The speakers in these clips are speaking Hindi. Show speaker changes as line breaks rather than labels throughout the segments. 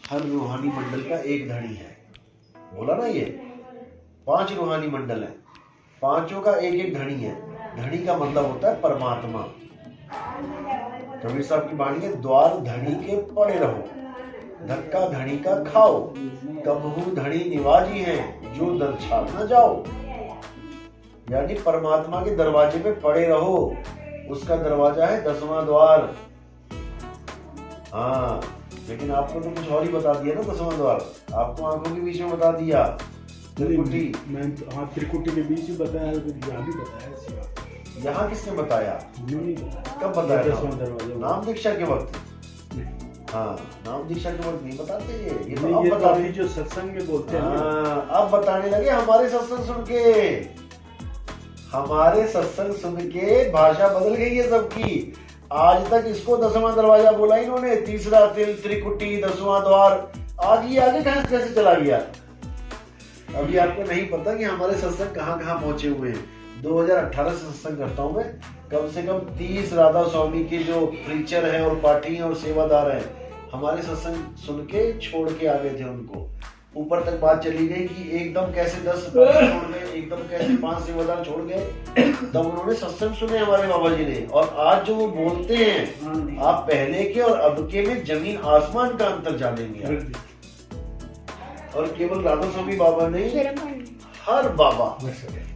हर रूहानी मंडल का एक धनी है। बोला ना, ये 5 रूहानी मंडल है, 5 का एक एक धनी है। धनी का मतलब होता है परमात्मा। कबीर साहब की वाणी है, द्वार धनी के पड़े रहो, धक्का धनी का खाओ, कबहू धनी निवाजी है, जो दर छाड़ न जाओ। यानी परमात्मा के दरवाजे पे पड़े रहो। उसका दरवाजा है 10वां द्वार। हाँ, लेकिन आपको तो कुछ और ही बता दिया ना 10वां द्वार। आपको आंखों के बीच में बता दिया त्रिकुटी।
हाँ, त्रिकुटी के बीच में बताया, यहाँ भी बताया।
यहाँ किसने बताया? कब बताया?
10वां दरवाजा
नाम दीक्षा के वक्त। हाँ, नाम दीक्षा के वक्त नहीं बताते ये तो अब
ये
बता
तो जो सत्संग में बोलते हैं।
हाँ, अब बताने लगे। हमारे सत्संग सुन के, हमारे सत्संग सुन के भाषा बदल गई है सबकी। आज तक इसको 10वां दरवाजा बोला इन्होंने, तीसरा तिल, त्रिकुटी, 10वां द्वार। आज ये आगे कहां कैसे चला गया? अभी आपको नहीं पता कि हमारे सत्संग कहां कहां पहुंचे हुए हैं। 2018 से सत्संग करता हूं मैं। कम से कम 30 राधा स्वामी के जो प्रीचर हैं और पाठी हैं और सेवादार हैं, हमारे सत्संग सुन के छोड़ के आ गए थे उनको। ऊपर तक बात चली गई कि एकदम कैसे 10 छोड़ गए, एकदम कैसे 5 सेवादार छोड़ गए। तब उन्होंने सत्संग सुने हमारे बाबा जी ने। और आज जो वो बोलते हैं, आप पहले के और अब के में जमीन आसमान का अंतर जानेंगे। और केवल राधा स्वामी बाबा नहीं, हर बाबा,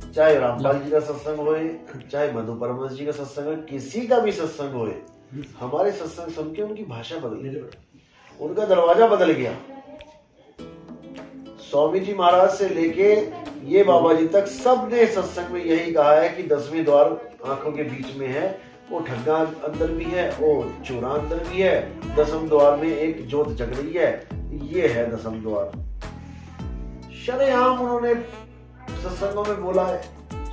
चाहे रामपाल जी का सत्संग होए, चाहे मधु परमहंस जी का सत्संग हो, किसी का भी सत्संग होए, हमारे सत्संग सुन के उनकी भाषा बदल गई, उनका दरवाजा बदल गया। स्वामी जी महाराज से लेके ये बाबा जी तक सबने सत्संग में यही कहा है कि 10वें द्वार आंखों के बीच में है। वो ठग्गा अंदर भी है, वो चोरा अंदर भी है। 10वें द्वार में एक ज्योत जग रही है, ये है 10वां द्वार। शरेआम उन्होंने सत्संगों में बोला है,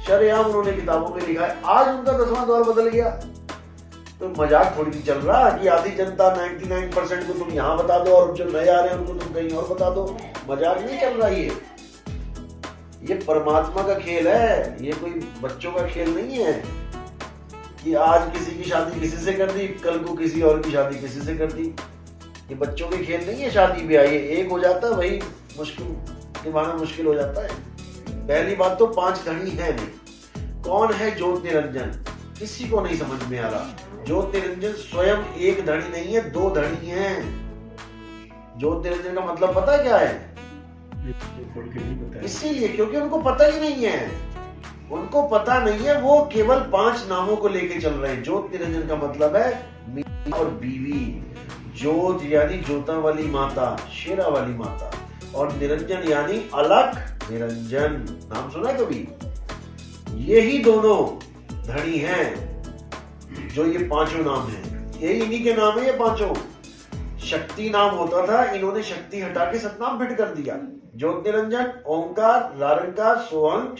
शरेआम उन्होंने किताबों में लिखा है। आज उनका 10वां द्वार बदल गया तो मजाक थोड़ी चल रहा कि आधी जनता 99% को तुम यहाँ बता दो और जो नए आ रहे हैं उनको तुम कहीं और बता दो। मजाक नहीं चल रहा ये परमात्मा का खेल है। ये कोई बच्चों का खेल नहीं है कि आज किसी की शादी किसी से कर दी, कल को किसी और की शादी किसी से कर दी। ये बच्चों के खेल नहीं है। शादी ब्याह ये एक हो जाता है, वही मुश्किल निभाना मुश्किल हो जाता है। पहली बात तो 5 धनी है नहीं। कौन है ज्योत निरंजन? किसी को नहीं समझ में आ रहा। ज्योत निरंजन स्वयं एक धनी नहीं है, 2 धनी हैं। ज्योत निरंजन का मतलब पता क्या है? इसीलिए क्योंकि उनको पता ही नहीं है। उनको पता नहीं है, वो केवल 5 नामों को लेके चल रहे हैं। ज्योत निरंजन का मतलब है मियां और बीवी। ज्योत यानी ज्योता वाली माता, शेरा वाली माता, और निरंजन यानी अलख निरंजन। नाम सुना है कभी? यही दोनों धनी हैं जो ये 5 नाम हैं। यही इन्हीं के नाम है ये 5। शक्ति नाम होता था, इन्होंने शक्ति हटा के सतनाम फिट कर दिया। ज्योत निरंजन, ओंकार, लारंकार, सोहंग,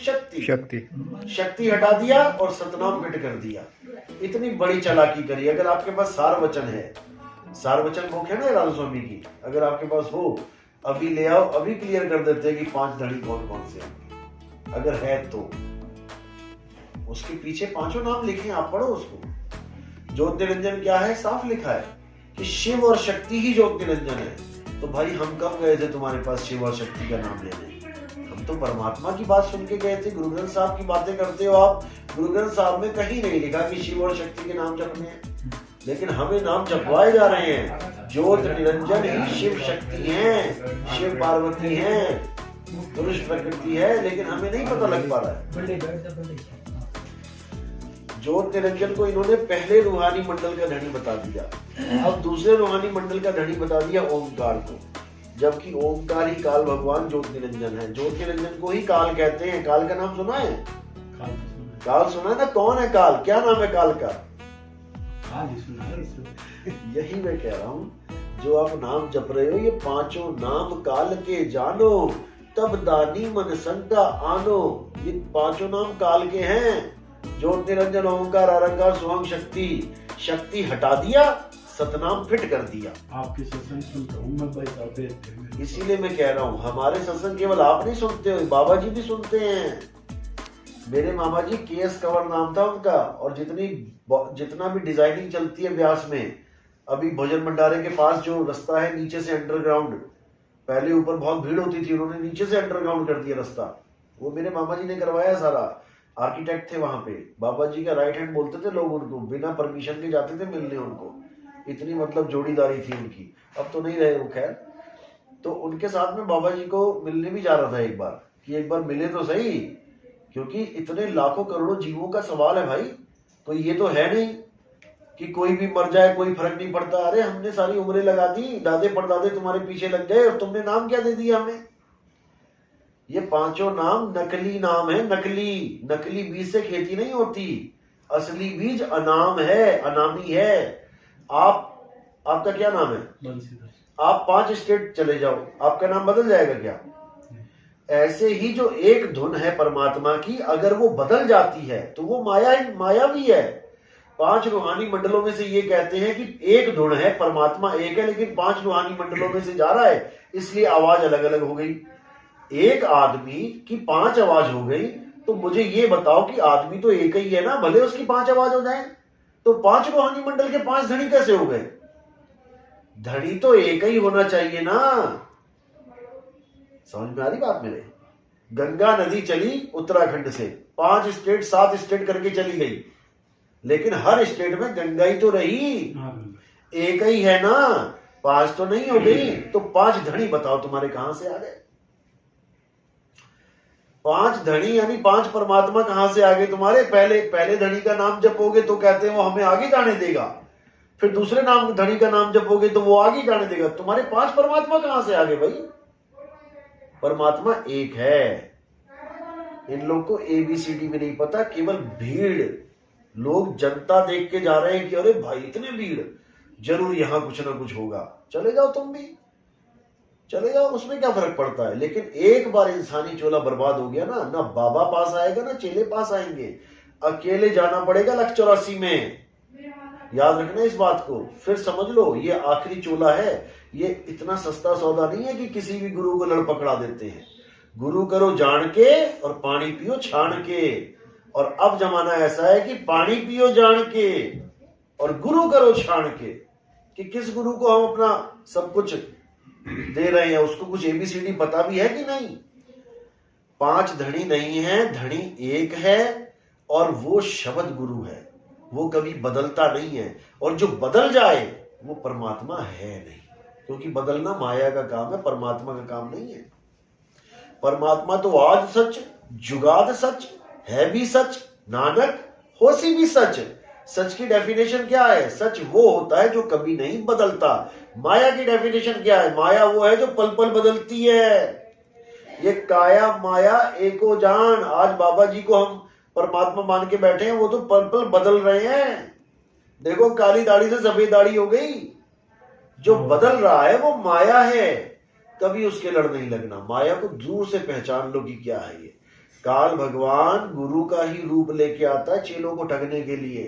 शक्ति हटा दिया और सतनाम फिट कर दिया। इतनी बड़ी चालाकी करी। अगर आपके पास सार वचन है, सार वचन बुक है ना राधा स्वामी की, अगर आपके पास हो अभी ले आओ, अभी क्लियर कर देते हैं कि 5 धनी कौन कौन से हैं। अगर है तो उसके पीछे 5 नाम लिखे, आप पढ़ो उसको। ज्योत निरंजन क्या है? साफ लिखा है कि शिव और शक्ति ही ज्योत निरंजन है। तो भाई हम कब गए थे तुम्हारे पास शिव और शक्ति का नाम लेने? हम तो परमात्मा की बात सुन के गए थे। गुरु ग्रंथ साहब की बातें करते हो आप। गुरु ग्रंथ साहब में कहीं नहीं लिखा कि शिव और शक्ति के नाम जपने हैं, लेकिन हमें नाम जपवाए जा रहे हैं। ज्योत निरंजन ही शिव शक्ति है, शिव पार्वती है, पुरुष प्रकृति है, लेकिन हमें नहीं पता लग पा रहा है। ज्योत निरंजन को इन्होंने पहले रूहानी मंडल का धनी बता दिया, अब दूसरे रूहानी मंडल का धनी बता दिया ओमकार को, जबकि ओमकार ही काल भगवान ज्योत निरंजन है। ज्योत निरंजन को ही काल कहते हैं। काल का नाम सुना है? काल सुना है ना? कौन है काल? क्या नाम है काल का? यही मैं कह रहा हूँ, जो आप नाम जप रहे हो, ये 5 नाम काल के जानो, तब दानी मन संता आनो। ये 5 नाम काल के हैं। ज्योत निरंजन, ओंकार, आरंकार, सोहंग, शक्ति। शक्ति हटा दिया, सतनाम फिट कर दिया।
आपके सत्संग सुनता हूँ मैं भाई,
इसीलिए मैं कह रहा हूँ हमारे सत्संग केवल आप नहीं सुनते हो, बाबा जी भी सुनते हैं। मेरे मामा जी केएस कंवर नाम था उनका, और जितना भी डिजाइनिंग चलती है व्यास में, अभी भोजन भंडारे के पास जो रास्ता है नीचे से अंडरग्राउंड, पहले ऊपर बहुत भीड़ होती थी, उन्होंने नीचे से अंडरग्राउंड कर दिया रास्ता। वो मेरे मामा जी ने करवाया सारा, आर्किटेक्ट थे वहां पे। बाबा जी का राइट हैंड बोलते थे लोग उनको, बिना परमिशन के जाते थे मिलने उनको, इतनी मतलब जोड़ीदारी थी उनकी। अब तो नहीं रहे वो, खैर। तो उनके साथ में बाबा जी को मिलने भी जा रहा था एक बार, कि एक बार मिले तो सही, क्योंकि इतने लाखों करोड़ों जीवों का सवाल है भाई। तो ये तो है नहीं कि कोई भी मर जाए कोई फर्क नहीं पड़ता। अरे हमने सारी उम्रें लगा दी, दादे परदादे तुम्हारे पीछे लग गए और तुमने नाम क्या दे दिया हमें। ये पांचों नाम नकली नाम है, नकली। नकली बीज से खेती नहीं होती, असली बीज अनाम है, अनामी है। आपका क्या नाम है?
बंसीधर।
आप 5 स्टेट चले जाओ, आपका नाम बदल जाएगा क्या? ऐसे ही जो एक धुन है परमात्मा की, अगर वो बदल जाती है तो वो माया भी है। 5 रूहानी मंडलों में से ये कहते हैं कि एक धुन है, परमात्मा एक है, लेकिन 5 रूहानी मंडलों में से जा रहा है, इसलिए आवाज अलग अलग हो गई। एक आदमी की 5 आवाज हो गई, तो मुझे ये बताओ कि आदमी तो एक ही है ना, भले उसकी 5 आवाज हो जाए। तो 5 रूहानी मंडल के 5 धनी कैसे हो गए? धनी तो एक ही होना चाहिए ना। समझ में आ रही बात मेरे? गंगा नदी चली उत्तराखंड से, 5 स्टेट 7 स्टेट करके चली गई, लेकिन हर स्टेट में गंगा ही तो रही, एक ही है ना, 5 तो नहीं हो गई। तो 5 धनी बताओ तुम्हारे कहां से आ गए? 5 धनी यानी 5 परमात्मा कहां से आ गए तुम्हारे? पहले धनी का नाम जपोगे तो कहते हैं वो हमें आगे जाने देगा, फिर दूसरे नाम धनी का नाम जपोगे तो वो आगे जाने देगा। तुम्हारे 5 परमात्मा कहां से आ गए भाई? परमात्मा एक है। इन लोग को ABCD भी नहीं पता, केवल भीड़। लोग जनता देख के जा रहे हैं कि अरे भाई इतने भीड़, जरूर यहां कुछ ना कुछ होगा। चले जाओ, तुम भी चले जाओ, उसमें क्या फर्क पड़ता है। लेकिन एक बार इंसानी चोला बर्बाद हो गया ना बाबा पास आएगा ना चेले पास आएंगे, अकेले जाना पड़ेगा लख 84 में। याद रखना इस बात को। फिर समझ लो ये आखिरी चोला है। ये इतना सस्ता सौदा नहीं है कि किसी भी गुरु को लड़ पकड़ा देते हैं। गुरु करो जान के और पानी पियो छान के। और अब जमाना ऐसा है कि पानी पियो जान के और गुरु करो छान के, कि किस गुरु को हम अपना सब कुछ दे रहे हैं, उसको कुछ ABCD पता भी है कि नहीं। 5 धनी नहीं है, धनी एक है, और वो शब्द गुरु है। वो कभी बदलता नहीं है, और जो बदल जाए वो परमात्मा है नहीं, क्योंकि बदलना माया का काम है, परमात्मा का काम नहीं है। परमात्मा तो आज सच, जुगाद सच, है भी सच, नानक होसी भी सच। सच की डेफिनेशन क्या है? सच वो होता है जो कभी नहीं बदलता। माया की डेफिनेशन क्या है? माया वो है जो पल पल बदलती है। ये काया माया एको जान। आज बाबा जी को हम परमात्मा मान के बैठे हैं, वो तो पल पल बदल रहे हैं। देखो काली दाढ़ी से सफेद दाढ़ी हो गई। जो बदल रहा है वो माया है, कभी उसके लड़ नहीं लगना। माया को दूर से पहचान लो कि क्या है ये। काल भगवान गुरु का ही रूप लेके आता है चेलों को ठगने के लिए,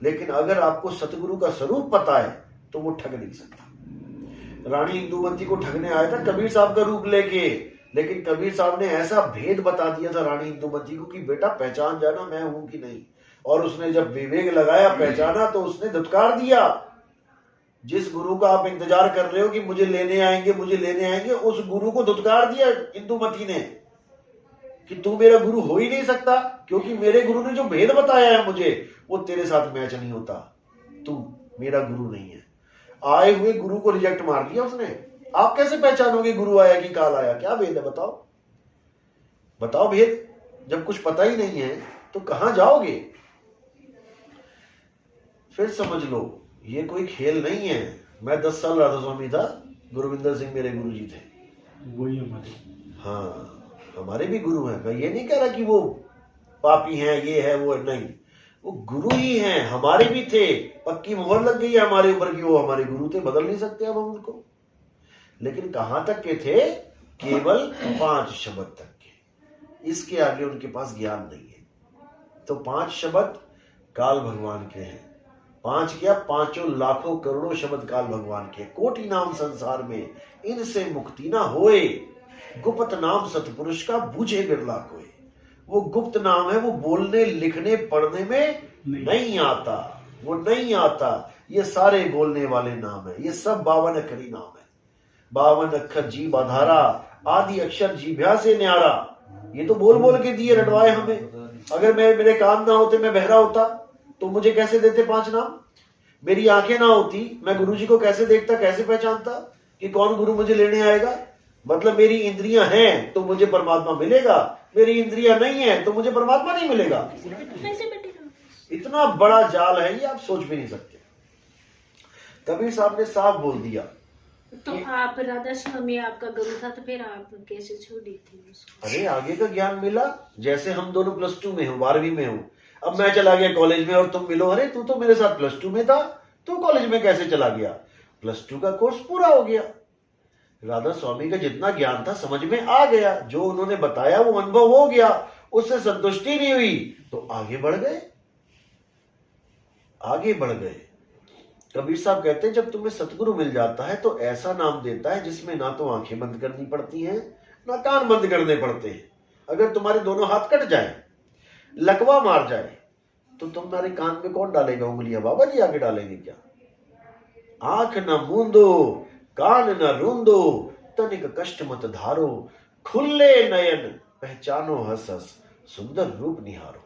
लेकिन अगर आपको सतगुरु का स्वरूप पता है तो वो ठग नहीं सकता। रानी इंदुमती को ठगने आया था कबीर साहब का रूप लेके, लेकिन कबीर साहब ने ऐसा भेद बता दिया था रानी इंदुमती को कि बेटा पहचान जाना मैं हूं कि नहीं। और उसने जब विवेक लगाया, पहचाना, तो उसने धुतकार दिया। जिस गुरु का आप इंतजार कर रहे हो कि मुझे लेने आएंगे मुझे लेने आएंगे, उस गुरु को धुतकार दिया इंदुमती ने कि तू मेरा गुरु हो ही नहीं सकता, क्योंकि मेरे गुरु ने जो भेद बताया है मुझे वो तेरे साथ मैच नहीं होता, तू मेरा गुरु नहीं है। आए हुए गुरु को रिजेक्ट मार दिया उसने। आप कैसे पहचानोगे गुरु आया कि काल आया? क्या भेद है बताओ, बताओ भेद। जब कुछ पता ही नहीं है तो कहां जाओगे? फिर समझ लो ये कोई खेल नहीं है। मैं 10 साल राधा स्वामी था, गुरविंदर सिंह मेरे गुरु जी थे।
वही हमारे,
हाँ हमारे भी गुरु हैं। मैं ये नहीं कह रहा कि वो पापी हैं, ये है वो है, नहीं, वो गुरु ही हैं। हमारे भी थे, पक्की मोहर लग गई है हमारे ऊपर कि वो हमारे गुरु थे, बदल नहीं सकते अब हम उनको। लेकिन कहां तक के थे? केवल 5 शब्द तक के, इसके आगे उनके पास ज्ञान नहीं है। तो 5 शब्द काल भगवान के हैं। 5 क्या, 5 लाखों करोड़ों शब्द काल भगवान के। कोटि नाम संसार में इनसे मुक्ति ना होए, गुप्त नाम सतपुरुष का बूझे बिरला कोई। वो गुप्त नाम है, वो बोलने लिखने पढ़ने में नहीं आता, वो नहीं आता। ये सारे बोलने वाले नाम है, ये सब 52 अक्षरी नाम है। 52 अक्षर जी बाधारा, आदि अक्षर जीभ्या से न्यारा। ये तो बोल बोल के दिए रटवाए हमें। अगर मेरे कान ना होते, मैं बहरा होता, तो मुझे कैसे देते 5 नाम? मेरी आंखें ना होती, मैं गुरु जी को कैसे देखता, कैसे पहचानता कि कौन गुरु मुझे लेने आएगा? मतलब मेरी इंद्रियां हैं तो मुझे परमात्मा मिलेगा, मेरी इंद्रियां नहीं है तो मुझे परमात्मा नहीं मिलेगा। इतना बड़ा जाल है ये, आप सोच भी नहीं सकते। कबीर साहब ने साफ बोल दिया।
तो आप राधा स्वामी आपका गुरु था, तो फिर आप कैसे छोड़ी थी उसको?
अरे आगे का ज्ञान मिला। जैसे हम दोनों +2 में हो, 12वीं में हो, अब मैं चला गया कॉलेज में और तुम मिलो, अरे तू तो मेरे साथ +2 में था, तू कॉलेज में कैसे चला गया? +2 का कोर्स पूरा हो गया। राधा स्वामी का जितना ज्ञान था समझ में आ गया, जो उन्होंने बताया वो अनुभव हो गया, उससे संतुष्टि नहीं हुई तो आगे बढ़ गए, आगे बढ़ गए। कबीर साहब कहते हैं जब तुम्हें सतगुरु मिल जाता है तो ऐसा नाम देता है जिसमें ना तो आंखें बंद करनी पड़ती हैं ना कान बंद करने पड़ते हैं। अगर तुम्हारे दोनों हाथ कट जाए, लकवा मार जाए, तो तुम्हारे कान में कौन डालेगा उंगलियां? बाबा जी आके डालेंगे क्या? आंख न मूंदो, कान न रूंदो, तनिक कष्ट मत धारो, खुले नयन पहचानो हंस हंस, सुंदर रूप निहारो।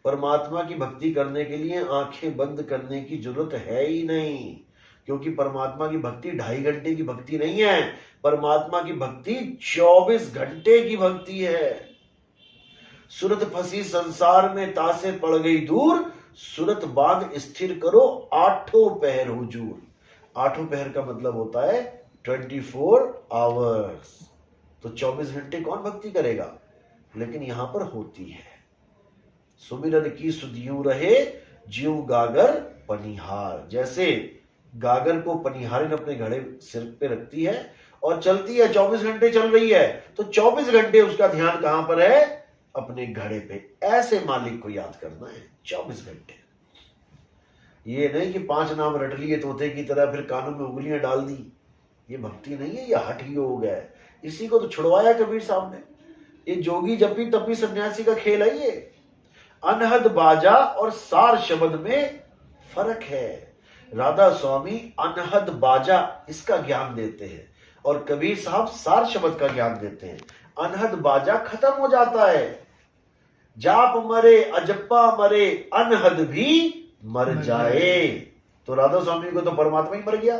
परमात्मा की भक्ति करने के लिए आंखें बंद करने की जरूरत है ही नहीं, क्योंकि परमात्मा की भक्ति 2.5 घंटे की भक्ति नहीं है। परमात्मा की भक्ति 24 घंटे की भक्ति है। सूरत फंसी संसार में तासे पड़ गई दूर, सूरत बाग स्थिर करो 8 पहर हुजूर। 8 पहर का मतलब होता है 24 आवर्स। तो 24 घंटे कौन भक्ति करेगा? लेकिन यहां पर होती है। सुमिरन की सुधियूं रहे, जीव गागर पनिहार। जैसे गागर को पनिहारिन अपने घड़े सिर पे रखती है और चलती है, 24 घंटे चल रही है, तो 24 घंटे उसका ध्यान कहां पर है? अपने घड़े पे। ऐसे मालिक को याद करना है 24 घंटे। ये नहीं कि 5 नाम रट लिए तोते की तरह फिर कानों में उंगलियां डाल दी। ये भक्ति नहीं है, ये हठ योग है। इसी को तो छुड़वाया कबीर साहब ने। ये जोगी जपी तपी सन्यासी का खेल है ये। अनहद बाजा और सार शब्द में फर्क है। राधा स्वामी अनहद बाजा इसका ज्ञान देते हैं और कबीर साहब सार शब्द का ज्ञान देते हैं। अनहद बाजा खत्म हो जाता है। जाप मरे अजप्पा मरे, अनहद भी मर जाए। तो राधा स्वामी को तो परमात्मा ही मर गया।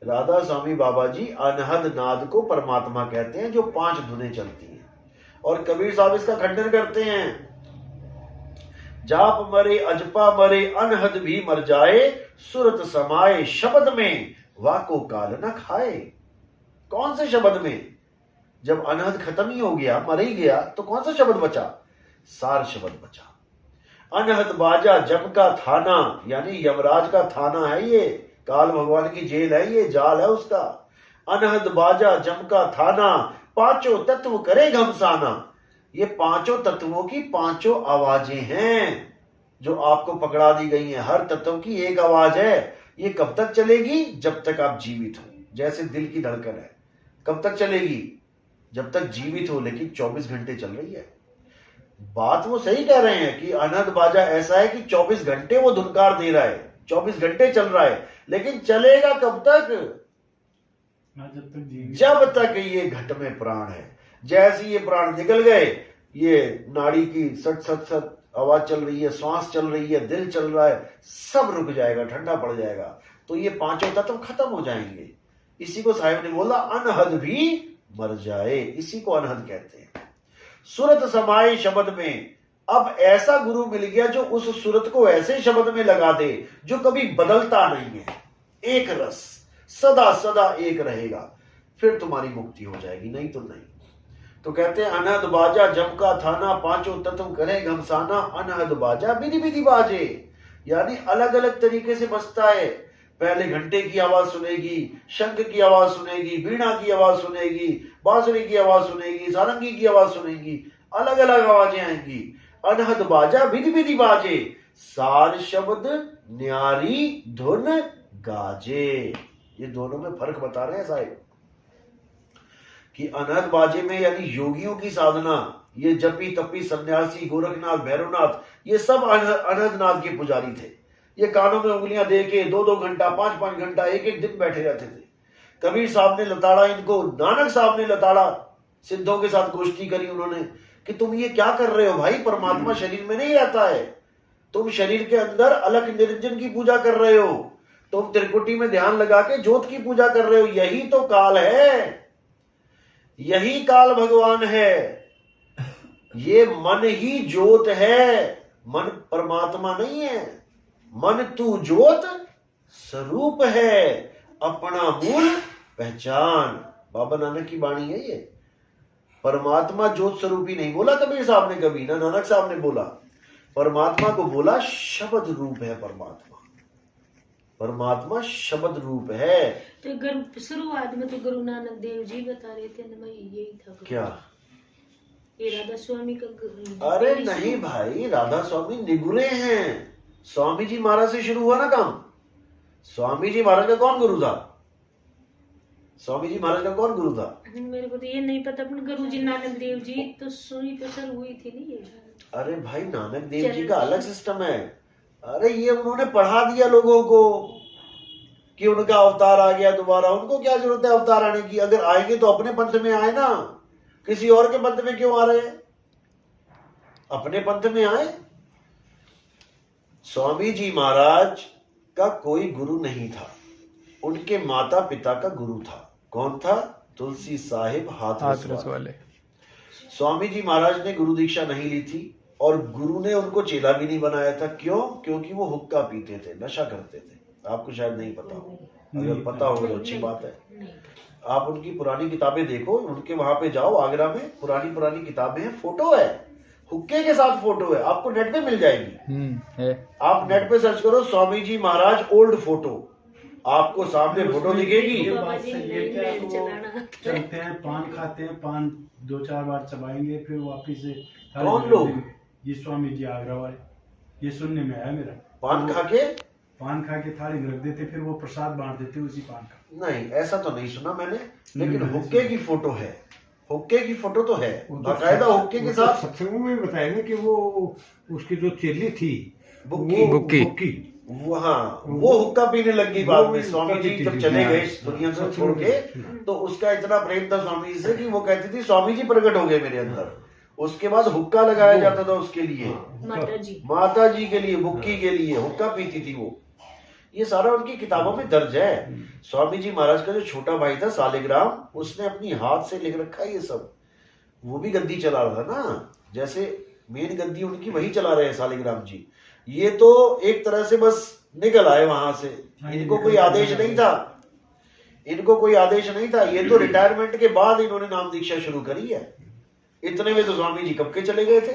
राधा स्वामी बाबा जी अनहद नाद को परमात्मा कहते हैं, जो 5 धुनें चलती हैं। और कबीर साहब इसका खंडन करते हैं, जाप मरे अजपा मरे, अनहद भी मर जाए, सुरत समाए शब्द में, वाको काल न खाए। कौन से शब्द में? जब अनहद खत्म ही हो गया, मर ही गया, तो कौन सा शब्द बचा? सार शब्द बचा। अनहद बाजा जम का थाना, यानी यमराज का थाना है ये, काल भगवान की जेल है ये, जाल है उसका। अनहद बाजा जम का थाना, 5 तत्व करे घमसाना। ये 5 तत्वों की 5 आवाजें हैं जो आपको पकड़ा दी गई हैं। हर तत्व की एक आवाज है। ये कब तक चलेगी? जब तक आप जीवित हो। जैसे दिल की धड़कन है, कब तक चलेगी? जब तक जीवित हो, लेकिन 24 घंटे चल रही है। बात वो सही कह रहे हैं कि अनहद बाजा ऐसा है कि 24 घंटे वो धुनकार दे रहा है, 24 घंटे चल रहा है, लेकिन चलेगा कब तक? जब तक ये घट में प्राण है। जैसे ये प्राण निकल गए, ये नाड़ी की सट सट सट आवाज चल रही है, श्वास चल रही है, दिल चल रहा है, सब रुक जाएगा, ठंडा पड़ जाएगा। तो ये 5 तत्व खत्म हो जाएंगे। इसी को साहिब ने बोला अनहद भी मर जाए। इसी को अनहद कहते हैं। सूरत समाए शब्द में। अब ऐसा गुरु मिल गया जो उस सूरत को ऐसे शब्द में लगा दे जो कभी बदलता नहीं है, एक रस, सदा सदा एक रहेगा। फिर तुम्हारी मुक्ति हो जाएगी, नहीं तो नहीं। तो कहते हैं अनहद बाजा जम का थाना, 5 तत्व करे घमसाना, अनहद बाजा विधि विधि बाजे। यानी अलग अलग तरीके से बजता है। पहले घंटे की आवाज सुनेगी, शंख की आवाज सुनेगी, वीणा की आवाज सुनेगी, बांसुरी की आवाज सुनेगी, सारंगी की आवाज सुनेगी, अलग अलग आवाजें आएंगी। अनहद बाजा विधि विधि बाजे, सार शब्द न्यारी धुन गाजे। ये दोनों में फर्क बता रहे हैं साहिब कि अनहद बाजे में यानी योगियों की साधना, ये जपी तपी सन्यासी गोरखनाथ भैरवनाथ ये सब अनहद नाद के पुजारी थे। ये कानों में उंगलियां दे के 2-2 घंटा 5-5 घंटा एक दिन बैठे रहते थे। कबीर साहब ने लताड़ा इनको, नानक साहब ने लताड़ा, सिद्धों के साथ गोष्ठी करी उन्होंने कि तुम ये क्या कर रहे हो भाई, परमात्मा शरीर में नहीं रहता है, तुम शरीर के अंदर अलग निरंजन की पूजा कर रहे हो, तुम त्रिकुटी में ध्यान लगा के ज्योत की पूजा कर रहे हो, यही तो काल है, यही काल भगवान है, ये मन ही ज्योत है, मन परमात्मा नहीं है, मन तू ज्योत स्वरूप है, अपना मूल पहचान। बाबा नानक की वाणी है ये। परमात्मा ज्योत स्वरूपी नहीं बोला कबीर साहब ने कभी, ना नानक साहब ने बोला। परमात्मा को बोला शब्द रूप है परमात्मा, परमात्मा शब्द रूप है।
तो शुरुआत में तो गुरु नानक देव जी बता रहे थे ना, यही था
क्या
ये राधा स्वामी का?
अरे नहीं भाई, राधा स्वामी निगुरे हैं। स्वामी जी महाराज से शुरू हुआ ना काम। स्वामी जी महाराज का कौन गुरु था? स्वामी जी महाराज का कौन गुरु था?
मेरे को तो ये नहीं पता, अपने गुरु जी नानक देव जी तो सुनी तो सर हुई थी नहीं ये।
अरे भाई नानक देव जी का अलग सिस्टम है। अरे ये उन्होंने पढ़ा दिया लोगों को कि उनका अवतार आ गया दोबारा, उनको क्या जरूरत है अवतार आने की? अगर आएंगे तो अपने पंथ में आए ना, किसी और के पंथ में क्यों आ रहे हैं? अपने पंथ में आए। स्वामी जी महाराज का कोई गुरु नहीं था, उनके माता पिता का गुरु था। कौन था? तुलसी साहिब हाथरस वाले। स्वामी जी महाराज ने गुरु दीक्षा नहीं ली थी और गुरु ने उनको चेला भी नहीं बनाया था। क्यों? क्योंकि वो हुक्का पीते थे, नशा करते थे। आपको शायद नहीं पता हो, अगर पता हो तो अच्छी बात है। आप उनकी पुरानी किताबें देखो, उनके वहां पे जाओ आगरा में, पुरानी किताबें हैं, फोटो है, हुक्के के साथ फोटो है, आपको नेट पे मिल जाएगी।
है।
आप नेट पे सर्च करो स्वामी जी महाराज ओल्ड फोटो, आपको सामने फोटो दिखेगी।
ये बात सही है क्या? तो चलते हैं, पान खाते हैं, पान 2-4 बार चबाएंगे, फिर वापिस से
कौन लोग?
ये स्वामी जी आगरा वाले, ये सुनने में आया मेरा।
पान खा के
थाली में रख देते, फिर वो प्रसाद बांट देते उसी पान का।
नहीं, ऐसा तो नहीं सुना मैंने, लेकिन हुक्के की फोटो है, हुक्के की फोटो तो है बाकायदा हुक्के के साथ।
सत्संग में बताया ना कि वो उसकी जो चेली थी
बुक्की, वो हुक्का पीने लग गई बाद में। स्वामी जी जब चले गए दुनिया से छोड़ के, तो उसका इतना प्रेम था स्वामी जी से कि वो कहती थी स्वामी जी प्रकट हो गए मेरे अंदर। उसके बाद हुक्का लगाया जाता था उसके लिए, माता जी के लिए, बुक्की के लिए हुक्का पीती थी वो। ये सारा उनकी किताबों में दर्ज है। स्वामी जी महाराज का जो छोटा भाई था सालिग्राम, उसने अपनी हाथ से लिख रखा है ये सब। वो भी गद्दी चला रहा था ना, जैसे मेन गद्दी उनकी वही चला रहे हैं सालिग्राम जी। ये तो एक तरह से बस निकल आए वहां से, इनको कोई आदेश नहीं था, इनको कोई आदेश नहीं था। ये तो रिटायरमेंट के बाद इन्होंने नाम दीक्षा शुरू करी है। इतने में तो स्वामी जी कब के चले गए थे।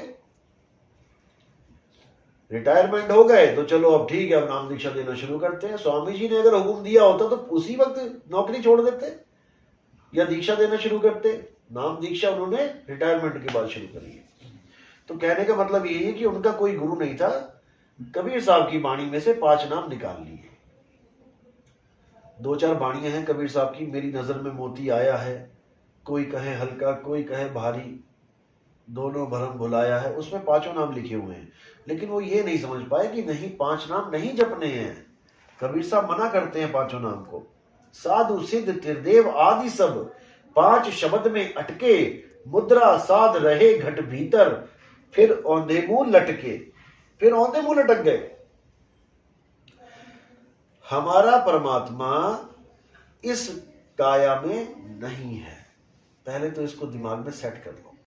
रिटायरमेंट हो गए तो चलो अब ठीक है, अब नाम दीक्षा देना शुरू करते हैं। स्वामी जी ने अगर हुक्म दिया होता तो उसी वक्त नौकरी छोड़ देते या दीक्षा देना शुरू करते। नाम दीक्षा उन्होंने रिटायरमेंट के बाद शुरू करी है। तो कहने का मतलब यही है कि उनका कोई गुरु नहीं था। कबीर साहब की वाणी में से 5 नाम निकाल लिए। 2-4 वाणियां हैं कबीर साहब की। मेरी नजर में मोती आया है, कोई कहे हल्का कोई कहे भारी, दोनों भरम भुलाया है, उसमें 5 नाम लिखे हुए हैं। लेकिन वो ये नहीं समझ पाए कि नहीं, 5 नाम नहीं जपने हैं। कबीर साहब मना करते हैं 5 नाम को। साधु सिद्ध त्रिदेव आदि सब 5 शब्द में अटके, मुद्रा साध रहे घट भीतर, फिर औंधे मुंह लटके। फिर औंधे मुंह लटक गए। हमारा परमात्मा इस काया में नहीं है। पहले तो इसको दिमाग में सेट कर लो।